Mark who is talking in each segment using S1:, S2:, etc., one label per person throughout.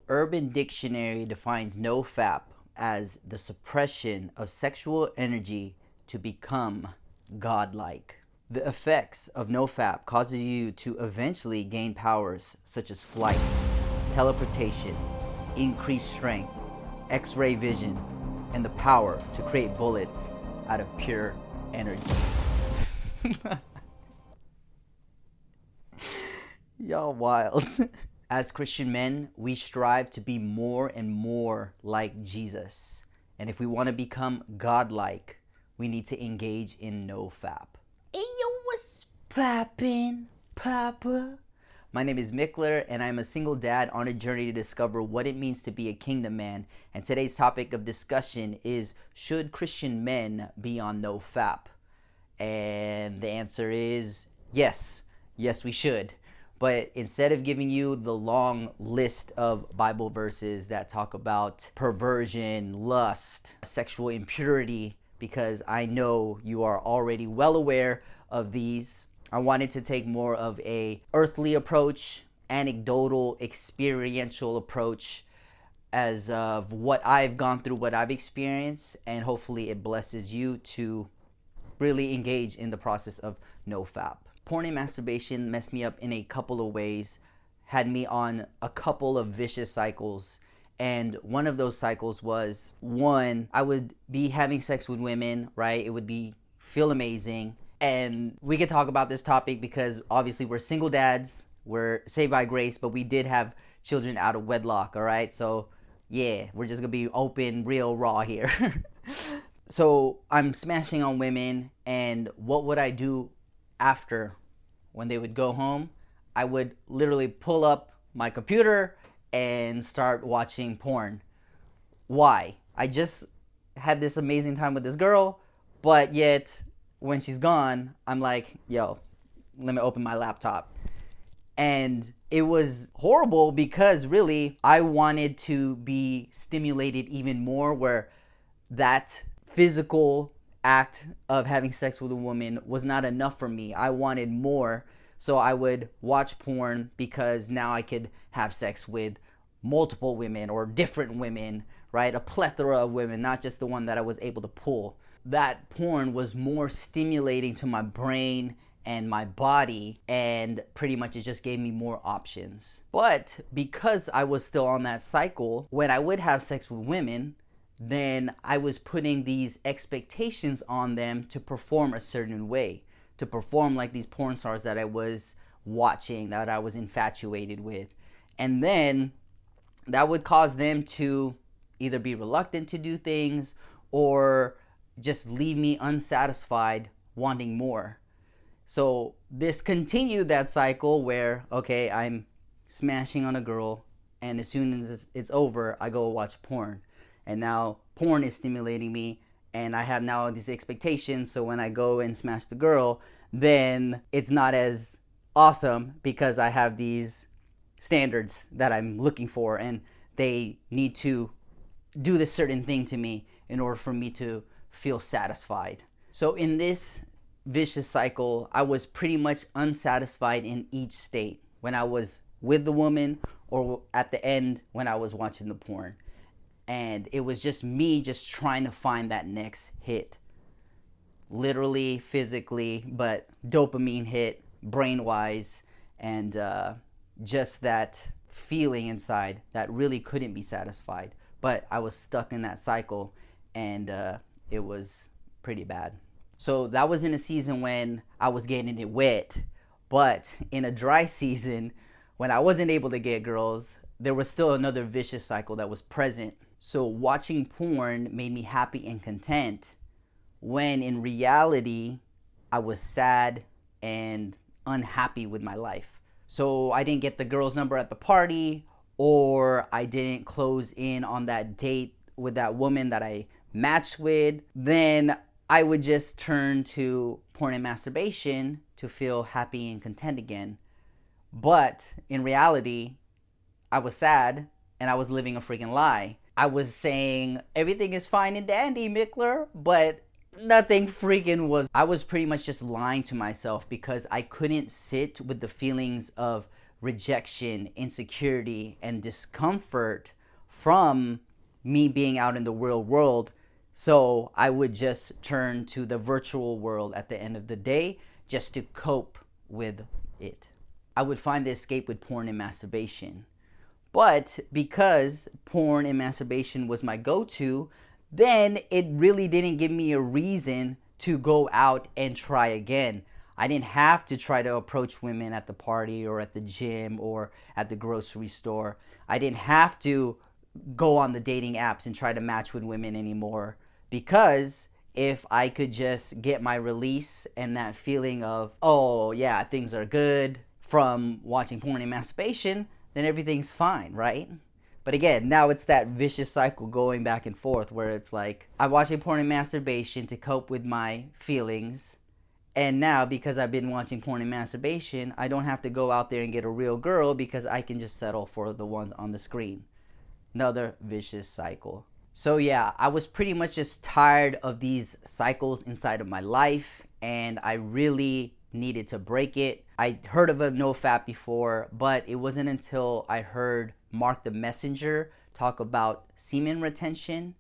S1: Urban Dictionary defines NoFap as the suppression of sexual energy to become godlike. The effects of NoFap causes you to eventually gain powers such as flight, teleportation, increased strength, X-ray vision, and the power to create bullets out of pure energy. Y'all wild. As Christian men, we strive to be more and more like Jesus. And if we want to become godlike, we need to engage in NoFap. Hey yo, what's poppin', Papa? My name is Mickler, and I'm a single dad on a journey to discover what it means to be a kingdom man. And today's topic of discussion is, should Christian men be on NoFap? And the answer is yes. Yes, we should. But instead of giving you the long list of Bible verses that talk about perversion, lust, sexual impurity, because I know you are already well aware of these, I wanted to take more of a earthly approach, anecdotal, experiential approach as of what I've gone through, what I've experienced, and hopefully it blesses you to really engage in the process of NoFap. Porn and masturbation messed me up in a couple of ways, had me on a couple of vicious cycles. And one of those cycles was, one, I would be having sex with women, right? It would feel amazing. And we could talk about this topic because obviously we're single dads, we're saved by grace, but we did have children out of wedlock, all right? So yeah, we're just gonna be open, real, raw here. So I'm smashing on women, and what would I do after? When they would go home, I would literally pull up my computer and start watching porn. Why? I just had this amazing time with this girl, but yet when she's gone, I'm like, yo, let me open my laptop. And it was horrible because really I wanted to be stimulated even more, where that physical act of having sex with a woman was not enough for me. I wanted more. So I would watch porn because now I could have sex with multiple women or different women, right? A plethora of women, not just the one that I was able to pull. That porn was more stimulating to my brain and my body, and pretty much it just gave me more options. But because I was still on that cycle, when I would have sex with women, then I was putting these expectations on them to perform a certain way, to perform like these porn stars that I was watching, that I was infatuated with. And then that would cause them to either be reluctant to do things or just leave me unsatisfied, wanting more. So this continued that cycle where, okay, I'm smashing on a girl, and as soon as it's over, I go watch porn. And now porn is stimulating me, and I have now these expectations. So when I go and smash the girl, then it's not as awesome because I have these standards that I'm looking for, and they need to do this certain thing to me in order for me to feel satisfied. So in this vicious cycle, I was pretty much unsatisfied in each state, when I was with the woman or at the end when I was watching the porn. And it was just me just trying to find that next hit. Literally, physically, but dopamine hit, brain-wise, and just that feeling inside that really couldn't be satisfied. But I was stuck in that cycle, and it was pretty bad. So that was in a season when I was getting it wet. But in a dry season, when I wasn't able to get girls, there was still another vicious cycle that was present. So watching porn made me happy and content, when in reality, I was sad and unhappy with my life. So I didn't get the girl's number at the party, or I didn't close in on that date with that woman that I matched with. Then I would just turn to porn and masturbation to feel happy and content again. But in reality, I was sad and I was living a freaking lie. I was saying everything is fine and dandy, Mickler, but nothing freaking was. I was pretty much just lying to myself because I couldn't sit with the feelings of rejection, insecurity, and discomfort from me being out in the real world. So I would just turn to the virtual world at the end of the day just to cope with it. I would find the escape with porn and masturbation. But because porn and masturbation was my go-to, then it really didn't give me a reason to go out and try again. I didn't have to try to approach women at the party or at the gym or at the grocery store. I didn't have to go on the dating apps and try to match with women anymore, because if I could just get my release and that feeling of, oh yeah, things are good from watching porn and masturbation, then everything's fine, right? But again, now it's that vicious cycle going back and forth where it's like, I'm watching porn and masturbation to cope with my feelings. And now, because I've been watching porn and masturbation, I don't have to go out there and get a real girl because I can just settle for the one on the screen. Another vicious cycle. So yeah, I was pretty much just tired of these cycles inside of my life, and I really needed to break it. I heard of a NoFap before, but it wasn't until I heard Mark the Messenger talk about semen retention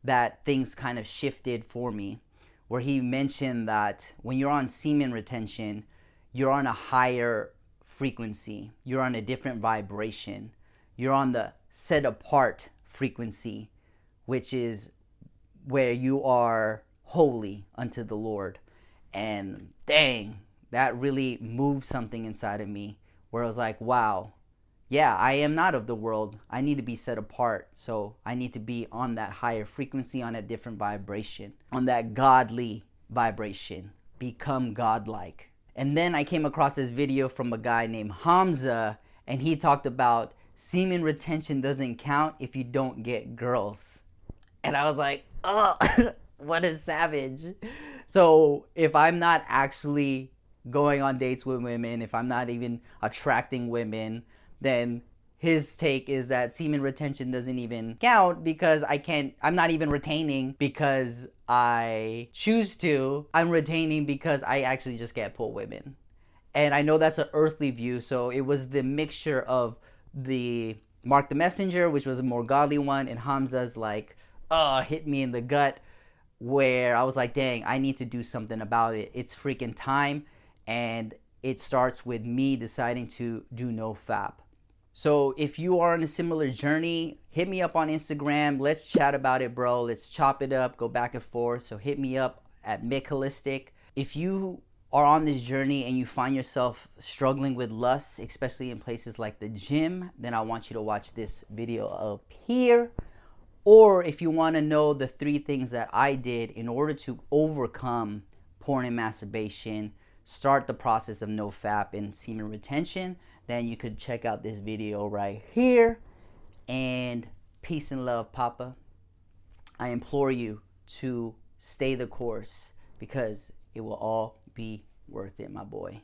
S1: that things kind of shifted for me, where he mentioned that when you're on semen retention, you're on a higher frequency, you're on a different vibration, you're on the set apart frequency, which is where you are holy unto the Lord. And dang, that really moved something inside of me, where I was like, wow, yeah, I am not of the world. I need to be set apart. So I need to be on that higher frequency, on a different vibration, on that godly vibration, become godlike. And then I came across this video from a guy named Hamza, and he talked about semen retention doesn't count if you don't get girls. And I was like, oh, what a savage. So if I'm not actually going on dates with women, if I'm not even attracting women, then his take is that semen retention doesn't even count because I'm not even retaining because I choose to. I'm retaining because I actually just can't pull women. And I know that's an earthly view, so it was the mixture of the Mark the Messenger, which was a more godly one, and Hamza's like, hit me in the gut, where I was like, dang, I need to do something about it. It's freaking time. And it starts with me deciding to do NoFap. So if you are on a similar journey, hit me up on Instagram. Let's chat about it, bro. Let's chop it up, go back and forth. So hit me up at Mick Holistic. If you are on this journey and you find yourself struggling with lust, especially in places like the gym, then I want you to watch this video up here. Or if you want to know the 3 things that I did in order to overcome porn and masturbation, start the process of NoFap and semen retention, then you could check out this video right here. And peace and love, Papa. I implore you to stay the course because it will all be worth it, my boy.